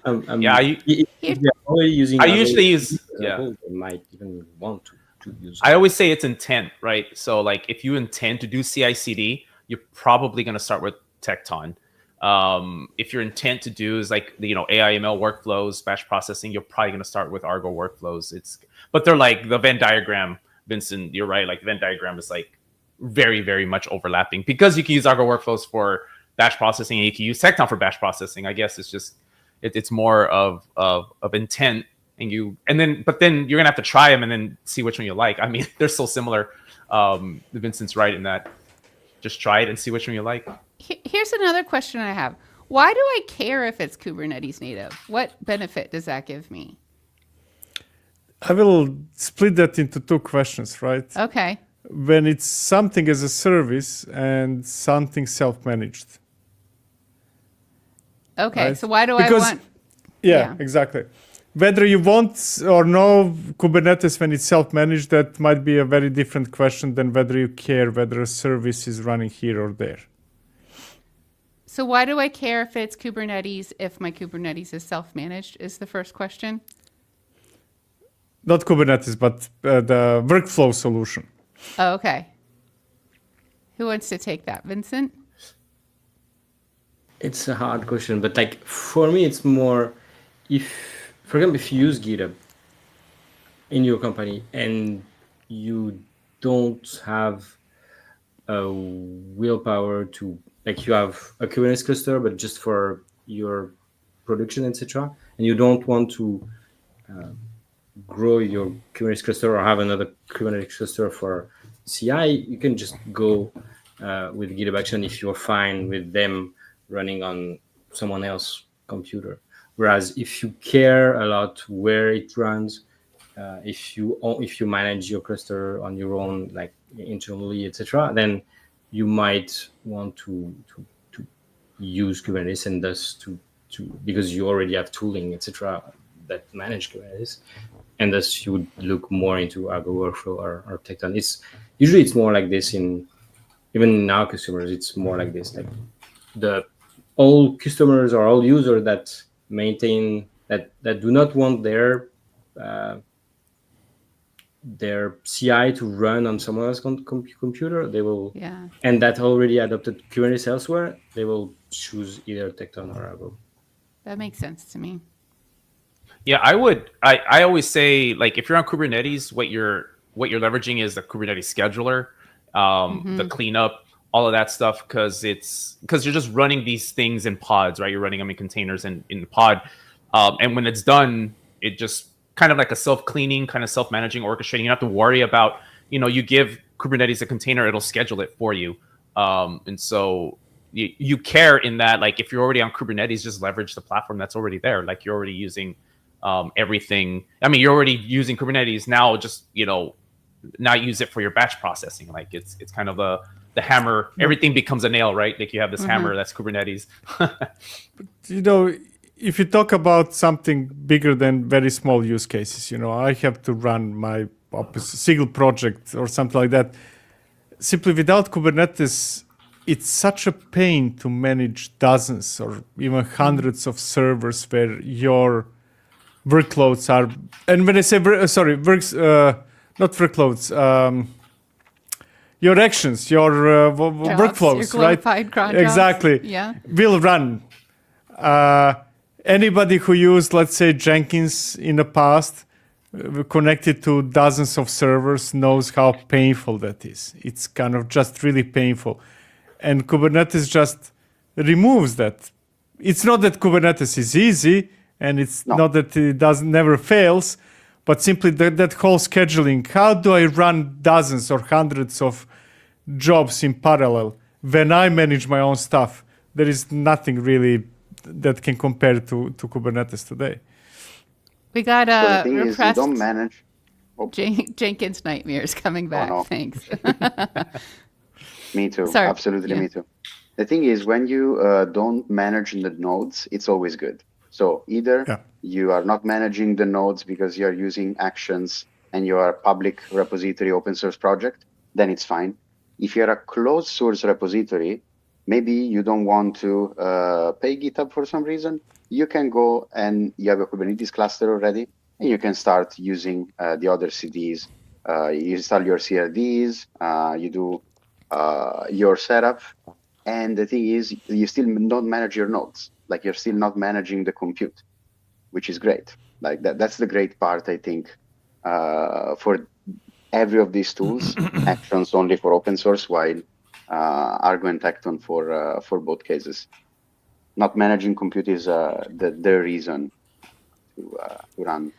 [SPEAKER 4] If you're already using.
[SPEAKER 3] I usually use.
[SPEAKER 4] They might even want to use.
[SPEAKER 3] I always say it's intent, right? So like if you intend to do CI/CD, you're probably going to start with Tekton. If your intent to do is like AI/ML workflows, batch processing, you're probably going to start with Argo Workflows. But they're like the Venn diagram. Vincent, you're right. Like Venn diagram is like very, very much overlapping because you can use Argo Workflows for batch processing, and you can use Tekton for batch processing. I guess it's just it's more of intent, but then you're gonna have to try them and then see which one you like. I mean, they're so similar. Vincent's right in that. Just try it and see which one you like.
[SPEAKER 1] Here's another question I have. Why do I care if it's Kubernetes native? What benefit does that give me?
[SPEAKER 2] I will split that into two questions, right?
[SPEAKER 1] Okay.
[SPEAKER 2] When it's something as a service and something self-managed.
[SPEAKER 1] Okay,
[SPEAKER 2] right?
[SPEAKER 1] so why do
[SPEAKER 2] Because,
[SPEAKER 1] I want...
[SPEAKER 2] Yeah, exactly. Whether you want or no Kubernetes when it's self-managed, that might be a very different question than whether you care whether a service is running here or there.
[SPEAKER 1] So why do I care if it's Kubernetes if my Kubernetes is self-managed is the first question?
[SPEAKER 2] Not Kubernetes, but the workflow solution.
[SPEAKER 1] Oh, okay. Who wants to take that? Vincent?
[SPEAKER 4] It's a hard question, but like for me, it's more for example, if you use GitHub in your company and you don't have a willpower to, like, you have a Kubernetes cluster, but just for your production, etc., and you don't want to grow your Kubernetes cluster or have another Kubernetes cluster for CI, you can just go with GitHub Action if you're fine with them running on someone else's computer. Whereas if you care a lot where it runs, if you manage your cluster on your own, like internally, etc., then you might want to use Kubernetes, and thus to because you already have tooling, etc., that manage Kubernetes, and thus you would look more into Argo Workflow or Tekton. It's usually more like this even in our customers. It's more like this, like all customers or all users that maintain that do not want their CI to run on someone else's computer, they will, and that already adopted Kubernetes elsewhere, they will choose either Tekton or Argo.
[SPEAKER 1] That makes sense to me.
[SPEAKER 3] Yeah, I always say, like, if you're on Kubernetes, what you're leveraging is the Kubernetes scheduler, the cleanup, all of that stuff, because you're just running these things in pods, right? You're running them in containers and in the pod, and when it's done, it just kind of like a self-cleaning, kind of self-managing, orchestrating. You don't have to worry about, you give Kubernetes a container, it'll schedule it for you, and so you care in that, like, if you're already on Kubernetes, just leverage the platform that's already there. Like, you're already using everything. I mean, you're already using Kubernetes now. Just now use it for your batch processing. Like, it's kind of the hammer. Everything becomes a nail, right? Like, you have this hammer that's Kubernetes.
[SPEAKER 2] If you talk about something bigger than very small use cases, I have to run my single project or something like that. Simply without Kubernetes, it's such a pain to manage dozens or even hundreds of servers where your workloads are. And when I say not workloads, your actions, your workflows,
[SPEAKER 1] your
[SPEAKER 2] right?
[SPEAKER 1] Cron
[SPEAKER 2] Exactly.
[SPEAKER 1] jobs.
[SPEAKER 2] Will run. Anybody who used, let's say, Jenkins in the past, connected to dozens of servers, knows how painful that is. It's kind of just really painful. And Kubernetes just removes that. It's not that Kubernetes is easy, and it's not that it never fails, but simply that whole scheduling. How do I run dozens or hundreds of jobs in parallel when I manage my own stuff? There is nothing really that can compare to Kubernetes today.
[SPEAKER 1] We got
[SPEAKER 5] the thing is, you don't manage.
[SPEAKER 1] Jenkins nightmares coming back.
[SPEAKER 5] no.
[SPEAKER 1] Thanks.
[SPEAKER 5] Me too.
[SPEAKER 1] Sorry.
[SPEAKER 5] Absolutely, me too. The thing is, when you don't manage the nodes, it's always good. So either you are not managing the nodes because you're using actions and you are a public repository open source project, then it's fine. If you're a closed source repository, maybe you don't want to pay GitHub for some reason, you can go and you have a Kubernetes cluster already, and you can start using the other CDs. You install your CRDs, you do your setup, and the thing is, you still don't manage your nodes. Like, you're still not managing the compute, which is great. Like that's the great part, I think, for every of these tools. Actions only for open source, while Argo and Tekton for both cases. Not managing compute is the reason to run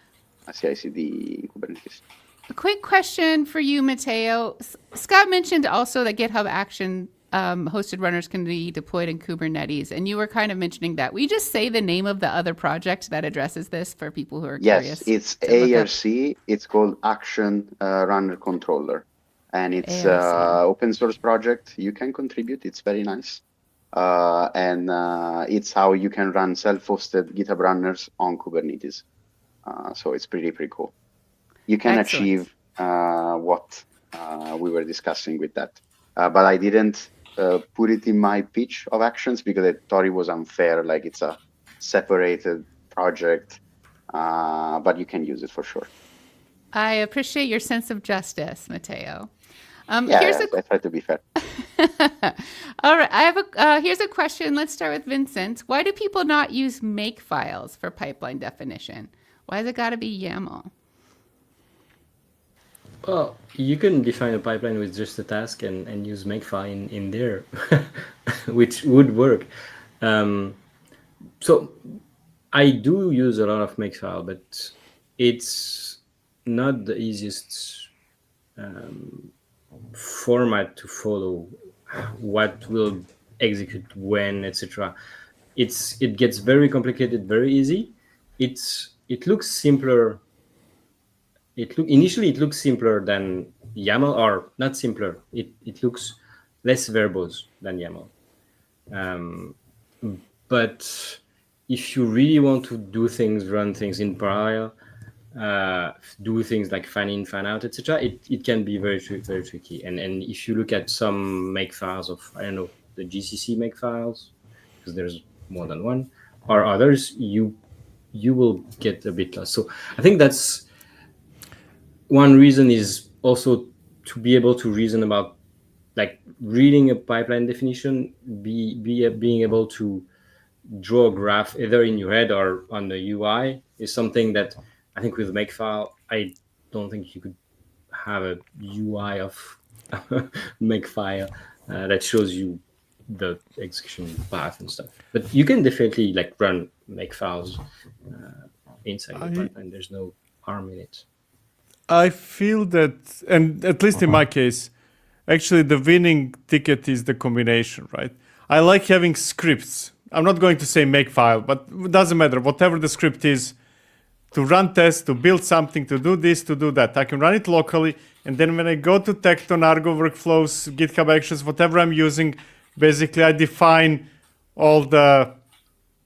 [SPEAKER 5] a CI/CD in Kubernetes.
[SPEAKER 1] A quick question for you, Matteo. Scott mentioned also that GitHub Action hosted runners can be deployed in Kubernetes, and you were kind of mentioning that. Will you just say the name of the other project that addresses this for people who are curious?
[SPEAKER 5] Yes, it's ARC. It's called Action Runner Controller, and it's open source project. You can contribute. It's very nice, and it's how you can run self-hosted GitHub runners on Kubernetes. So it's pretty cool. You can achieve what we were discussing with that. But I didn't put it in my pitch of Actions because I thought it was unfair, like it's a separated project, but you can use it for sure.
[SPEAKER 1] I appreciate your sense of justice, Matteo.
[SPEAKER 5] I try to be fair.
[SPEAKER 1] All right, I have here's a question. Let's start with Vincent. Why do people not use make files for pipeline definition? Why has it got to be YAML?
[SPEAKER 4] Well, you can define a pipeline with just a task and use makefile in there, which would work. So I do use a lot of makefile, but it's not the easiest format to follow. What will execute when, etc. It gets very complicated very easy. It looks simpler. Initially it looks simpler than YAML, or not simpler. It looks less verbose than YAML. But if you really want to do things, run things in parallel, do things like fan in, fan out, etc., it can be very tricky. And if you look at some makefiles of, I don't know, the GCC makefiles, because there's more than one, or others, you will get a bit lost. So I think that's one reason, is also to be able to reason about, like, reading a pipeline definition, being able to draw a graph either in your head or on the UI is something that I think with makefile, I don't think you could have a UI of makefile that shows you the execution path and stuff. But you can definitely like run makefiles inside the pipeline. There's no harm in it.
[SPEAKER 2] I feel that, and at least in my case, actually the winning ticket is the combination, right? I like having scripts. I'm not going to say makefile, but it doesn't matter. Whatever the script is, to run tests, to build something, to do this, to do that. I can run it locally, and then when I go to Tekton, Argo Workflows, GitHub Actions, whatever I'm using, basically I define all the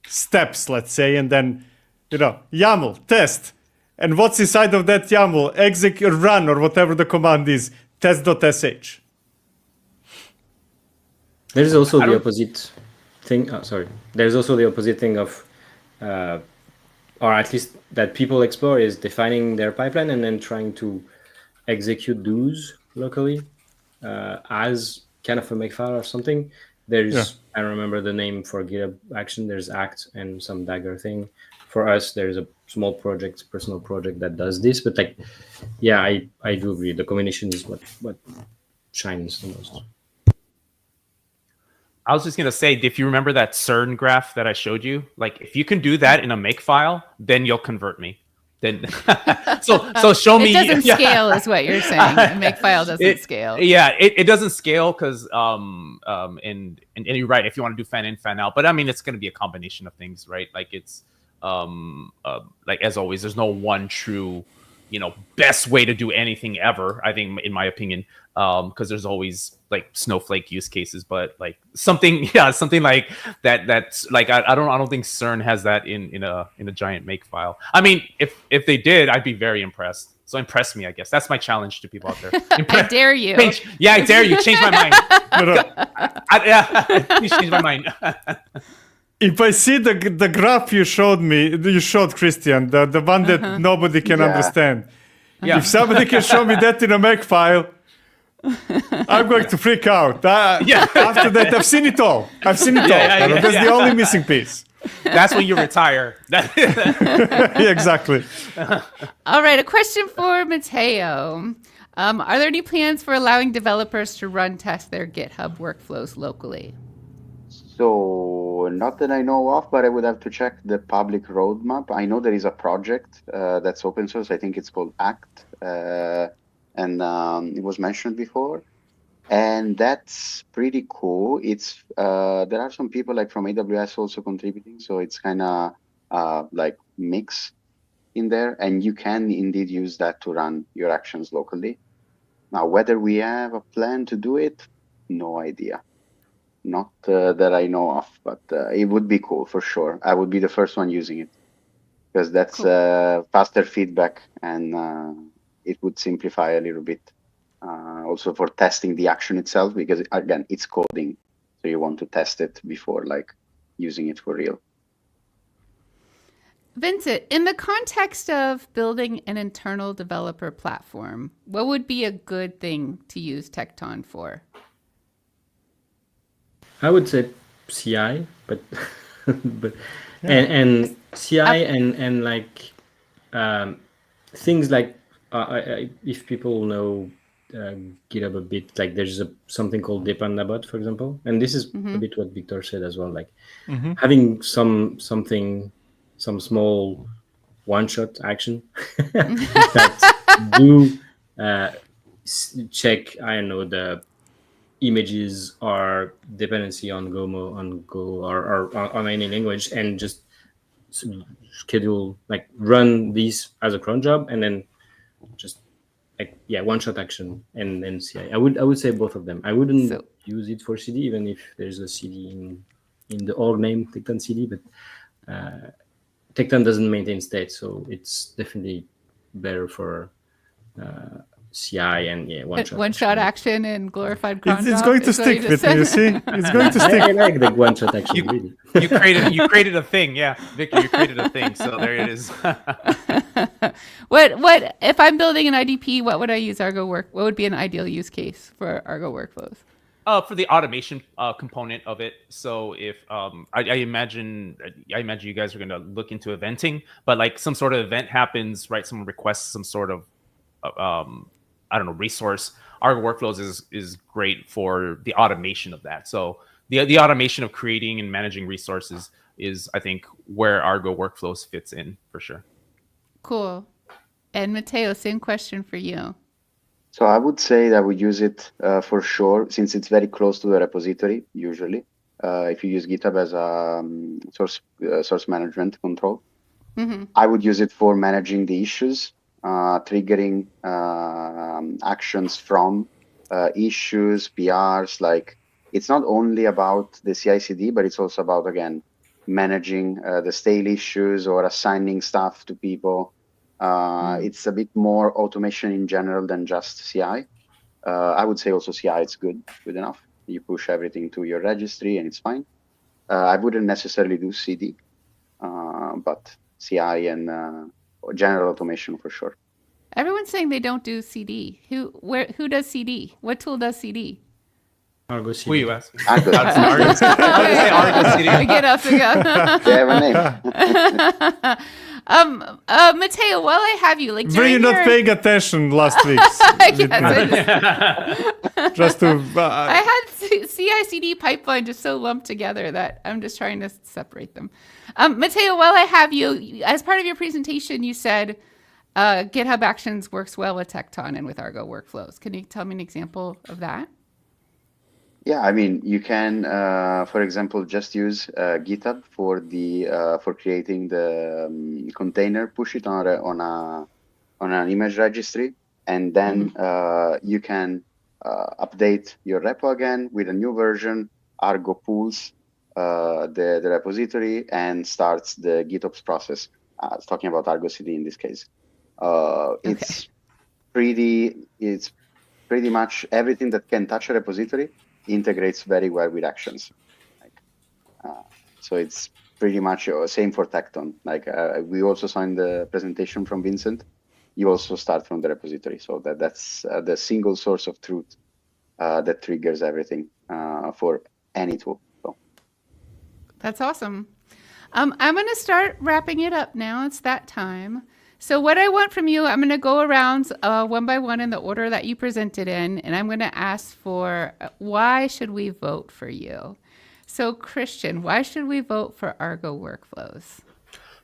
[SPEAKER 2] steps, let's say, and then, YAML, test. And what's inside of that YAML? Execute, run, or whatever the command is, test.sh.
[SPEAKER 4] There's also the opposite thing. There's also the opposite thing of, or at least that people explore, is defining their pipeline and then trying to execute those locally as kind of a makefile or something. There's, I don't remember the name for GitHub Action. There's Act and some Dagger thing. For us, there's a small project, personal project that does this. But like, yeah, I do agree. The combination is what shines the most.
[SPEAKER 3] I was just going to say, if you remember that CERN graph that I showed you, like if you can do that in a makefile, then you'll convert me. Then so show me.
[SPEAKER 1] It doesn't scale is what you're saying. A makefile doesn't scale.
[SPEAKER 3] Yeah, it doesn't scale because and you're right, if you want to do fan in, fan out. But I mean, it's going to be a combination of things, right? Like it's like as always, there's no one true, best way to do anything ever, I think, in my opinion, because there's always like snowflake use cases, but like something like that's like I don't think CERN has that in a giant makefile. I mean, if they did, I'd be very impressed. So impress me, I guess. That's my challenge to people out there.
[SPEAKER 1] I dare you.
[SPEAKER 3] I dare you. Change my mind. Please change my mind.
[SPEAKER 2] If I see the graph you showed Christian, the one that nobody can understand. Yeah. If somebody can show me that in a makefile, I'm going to freak out. After that, I've seen it all. That's the only missing piece.
[SPEAKER 3] That's when you retire.
[SPEAKER 2] Exactly.
[SPEAKER 1] All right, a question for Matteo. Are there any plans for allowing developers to run test their GitHub workflows locally?
[SPEAKER 5] So not that I know of, but I would have to check the public roadmap. I know there is a project that's open source. I think it's called ACT, and it was mentioned before. And that's pretty cool. It's there are some people like from AWS also contributing, so it's kind of like mix in there, and you can indeed use that to run your actions locally. Now, whether we have a plan to do it, no idea. Not that I know of, but it would be cool for sure. I would be the first one using it because that's faster feedback, and it would simplify a little bit. Also for testing the action itself, because again, it's coding, so you want to test it before like using it for real.
[SPEAKER 1] Vincent, in the context of building an internal developer platform, what would be a good thing to use Tekton for?
[SPEAKER 4] I would say CI, but and CI and like things like if people know GitHub a bit, like there's something called Dependabot, for example, and this is a bit what Victor said as well, like having some small one-shot action that do check, I don't know, the images or dependency on Go or on any language, and just schedule, like run these as a cron job, and then just like one-shot action and then CI. I would say both of them. I wouldn't use it for CD, even if there's a CD in the org name Tekton CD, but Tekton doesn't maintain state, so it's definitely better for CI and
[SPEAKER 1] one-shot action and glorified cron
[SPEAKER 2] It's
[SPEAKER 1] job
[SPEAKER 2] going to
[SPEAKER 1] is what
[SPEAKER 2] stick
[SPEAKER 1] you
[SPEAKER 2] with
[SPEAKER 1] just
[SPEAKER 2] me, you
[SPEAKER 1] said.
[SPEAKER 2] see? It's going to stick.
[SPEAKER 4] I like the one-shot action, really.
[SPEAKER 3] You created a thing, yeah, Victor. You created a thing, so there it is.
[SPEAKER 1] What if I'm building an IDP? What would I use What would be an ideal use case for Argo workflows?
[SPEAKER 3] For the automation component of it. So if I imagine you guys are going to look into eventing, but like some sort of event happens, right? Someone requests some sort of I don't know, resource. Argo Workflows is great for the automation of that. So the automation of creating and managing resources is, I think, where Argo Workflows fits in for sure.
[SPEAKER 1] Cool. And Matteo, same question for you.
[SPEAKER 5] So I would say that we use it for sure, since it's very close to the repository, usually. If you use GitHub as a source management control, I would use it for managing the issues, triggering actions from issues, PRs. Like, it's not only about the CI/CD, but it's also about, again, managing the stale issues or assigning stuff to people. It's a bit more automation in general than just CI. I would say also CI is good enough. You push everything to your registry and it's fine. I wouldn't necessarily do CD, but CI and general automation for sure.
[SPEAKER 1] Everyone's saying they don't do CD. Who does CD? What tool does CD?
[SPEAKER 4] Argo CD.
[SPEAKER 3] Who are you asking?
[SPEAKER 5] Argo.
[SPEAKER 3] Argo CD.
[SPEAKER 1] Get up to go.
[SPEAKER 5] They have a name.
[SPEAKER 1] Matteo, while I have you, like,
[SPEAKER 2] Were you not paying attention last week? Just to.
[SPEAKER 1] I had CI/CD pipeline just so lumped together that I'm just trying to separate them. Matteo, while I have you, as part of your presentation, you said GitHub Actions works well with Tekton and with Argo Workflows. Can you tell me an example of that?
[SPEAKER 5] Yeah, I mean, you can, for example, just use GitHub for creating the container, push it on an image registry, and then you can update your repo again with a new version. Argo pulls the repository and starts the GitOps process. It's talking about Argo CD in this case. It's pretty much everything that can touch a repository integrates very well with actions. So it's pretty much same for Tekton. Like we also saw in the presentation from Vincent, you also start from the repository. So that's the single source of truth that triggers everything for any tool. So.
[SPEAKER 1] That's awesome. I'm going to start wrapping it up now. It's that time. So what I want from you, I'm going to go around one by one in the order that you presented in, and I'm going to ask for why should we vote for you? So Christian, why should we vote for Argo Workflows?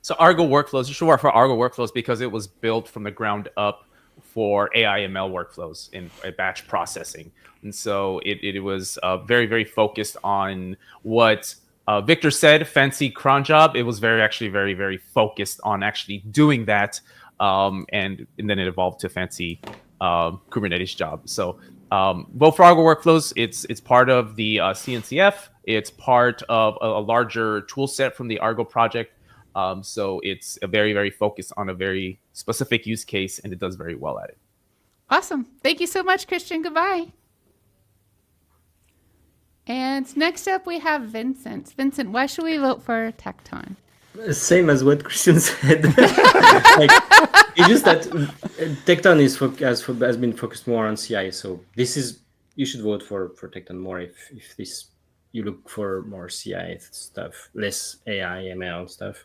[SPEAKER 3] So Argo Workflows, you should work for Argo Workflows because it was built from the ground up for AI ML workflows in batch processing. And so it was very, very focused on what Victor said, fancy cron job. It was very, very focused on actually doing that. And then it evolved to fancy Kubernetes job. So vote for Argo Workflows. It's part of the CNCF. It's part of a larger tool set from the Argo project. So it's a very, very focused on a very specific use case, and it does very well at it.
[SPEAKER 1] Awesome. Thank you so much, Christian. Goodbye. And next up, we have Vincent. Vincent, why should we vote for Tekton?
[SPEAKER 4] Same as what Christian said. It's just that Tekton has been focused more on CI. So you should vote for Tekton more if you look for more CI stuff, less AI, ML stuff.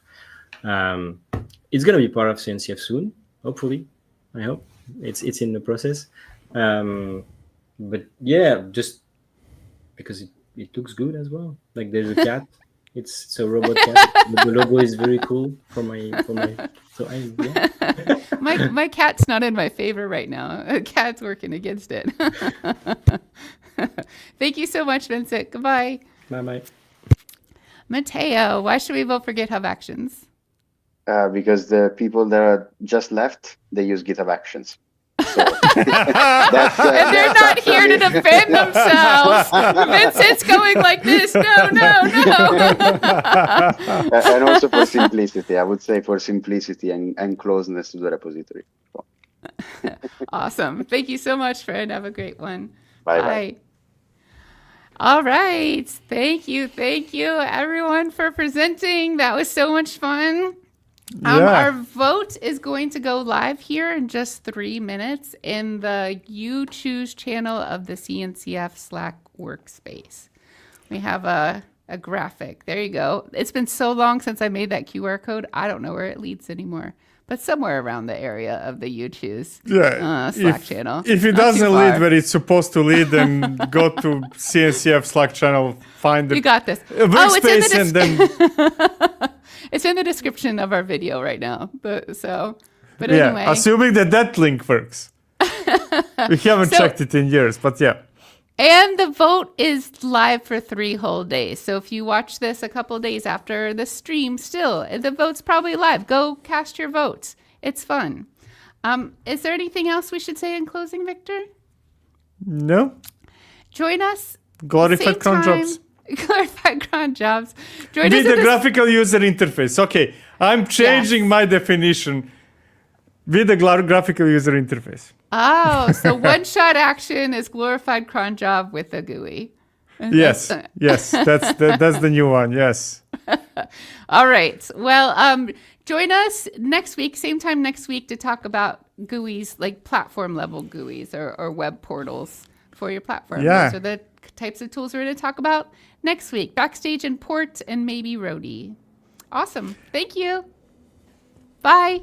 [SPEAKER 4] It's gonna be part of CNCF soon, hopefully. I hope it's in the process. But yeah, just because it looks good as well. Like there's a cat. It's a robot cat. The logo is very cool for my. So yeah.
[SPEAKER 1] My cat's not in my favor right now. A cat's working against it. Thank you so much, Vincent. Goodbye.
[SPEAKER 4] Bye.
[SPEAKER 1] Mateo, why should we vote for GitHub Actions?
[SPEAKER 5] Because the people that are just left, they use GitHub Actions. So that's,
[SPEAKER 1] And they're not here to defend themselves. Vincent's going like this. No.
[SPEAKER 5] and also for simplicity. I would say for simplicity and closeness to the repository. So.
[SPEAKER 1] Awesome. Thank you so much, friend. Have a great one.
[SPEAKER 5] Bye.
[SPEAKER 1] All right. Thank you, everyone, for presenting. That was so much fun. Our vote is going to go live here in just 3 minutes in the You Choose channel of the CNCF Slack workspace. We have a graphic. There you go. It's been so long since I made that QR code. I don't know where it leads anymore, but somewhere around the area of the You Choose Slack channel.
[SPEAKER 2] If it doesn't lead where it's supposed to lead, then go to CNCF Slack channel, find the
[SPEAKER 1] You got this.
[SPEAKER 2] workspace, and then...
[SPEAKER 1] It's in the description of our video right now. But
[SPEAKER 2] Yeah,
[SPEAKER 1] anyway.
[SPEAKER 2] assuming that link works. We haven't checked it in years, but yeah.
[SPEAKER 1] And the vote is live for 3 whole days. So if you watch this a couple days after the stream, still, the vote's probably live. Go cast your votes. It's fun. Is there anything else we should say in closing, Victor?
[SPEAKER 2] No?
[SPEAKER 1] Join us.
[SPEAKER 2] Glorified cron jobs.
[SPEAKER 1] Glorified cron jobs. Join
[SPEAKER 2] With
[SPEAKER 1] us
[SPEAKER 2] the graphical user interface. Okay, I'm changing my definition with the graphical user interface.
[SPEAKER 1] Oh, so one-shot action is glorified cron job with a GUI.
[SPEAKER 2] Yes, that's the new one. Yes.
[SPEAKER 1] All right. Well, join us next week, same time next week, to talk about GUIs, like platform level GUIs or web portals for your platform.
[SPEAKER 2] Yeah.
[SPEAKER 1] Those are the types of tools we're going to talk about next week. Backstage and Port and maybe Roadie. Awesome. Thank you. Bye.